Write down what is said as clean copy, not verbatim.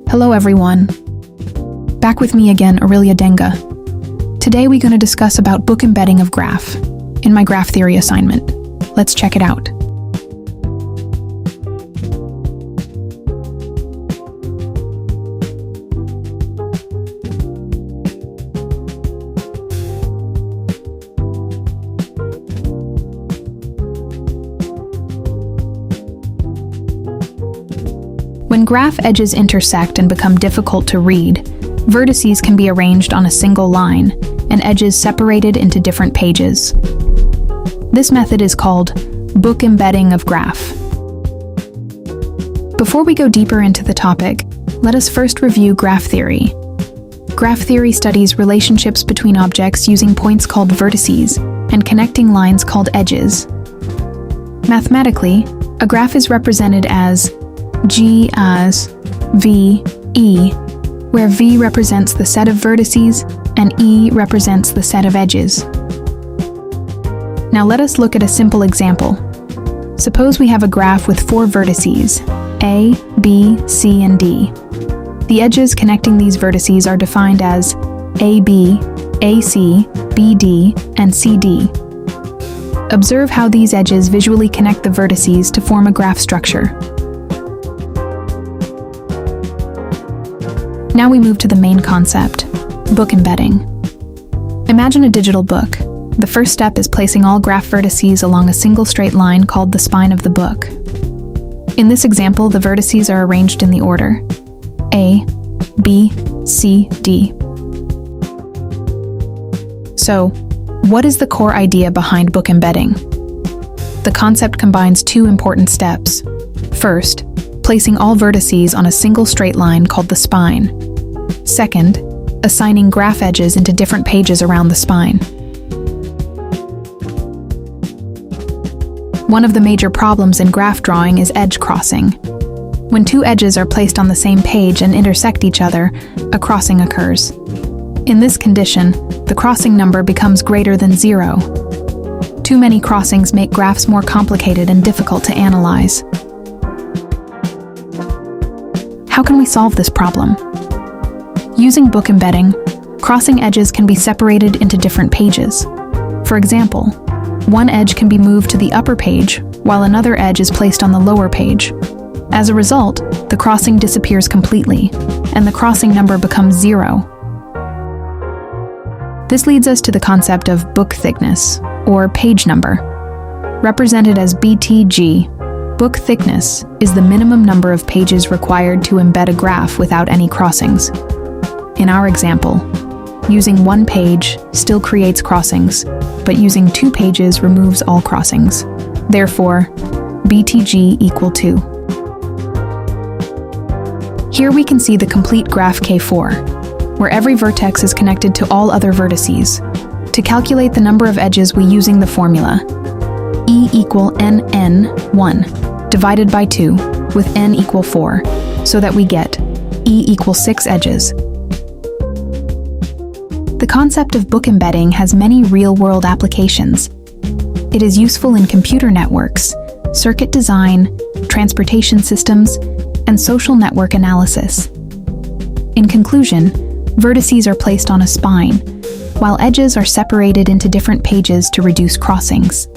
Hello everyone. Back with me again, Aurilya Dengah. Today we're going to discuss about book embedding of graph in my graph theory assignment. Let's check it out. When graph edges intersect and become difficult to read, vertices can be arranged on a single line and edges separated into different pages. This method is called book embedding of graph. Before we go deeper into the topic, let us first review graph theory. Graph theory studies relationships between objects using points called vertices and connecting lines called edges. Mathematically, a graph is represented as G as V, E, where V represents the set of vertices and E represents the set of edges. Now let us look at a simple example. Suppose we have a graph with 4 vertices, A, B, C, and D. The edges connecting these vertices are defined as AB, AC, BD, and CD. Observe how these edges visually connect the vertices to form a graph structure. Now we move to the main concept, book embedding. Imagine a digital book. The first step is placing all graph vertices along a single straight line called the spine of the book. In this example, the vertices are arranged in the order A, B, C, D. So, what is the core idea behind book embedding? The concept combines 2 important steps. First, placing all vertices on a single straight line called the spine. Second, assigning graph edges into different pages around the spine. One of the major problems in graph drawing is edge crossing. When 2 edges are placed on the same page and intersect each other, a crossing occurs. In this condition, the crossing number becomes greater than 0. Too many crossings make graphs more complicated and difficult to analyze. How can we solve this problem? Using book embedding, crossing edges can be separated into different pages. For example, one edge can be moved to the upper page, while another edge is placed on the lower page. As a result, the crossing disappears completely, and the crossing number becomes 0. This leads us to the concept of book thickness, or page number. Represented as BTG, book thickness is the minimum number of pages required to embed a graph without any crossings. In our example, using 1 page still creates crossings, but using 2 pages removes all crossings. Therefore, BTG equal 2. Here we can see the complete graph K4, where every vertex is connected to all other vertices. To calculate the number of edges, we using the formula E equal NN1 divided by 2 with N equal 4, so that we get E equals 6 edges. The concept of book embedding has many real-world applications. It is useful in computer networks, circuit design, transportation systems, and social network analysis. In conclusion, vertices are placed on a spine, while edges are separated into different pages to reduce crossings.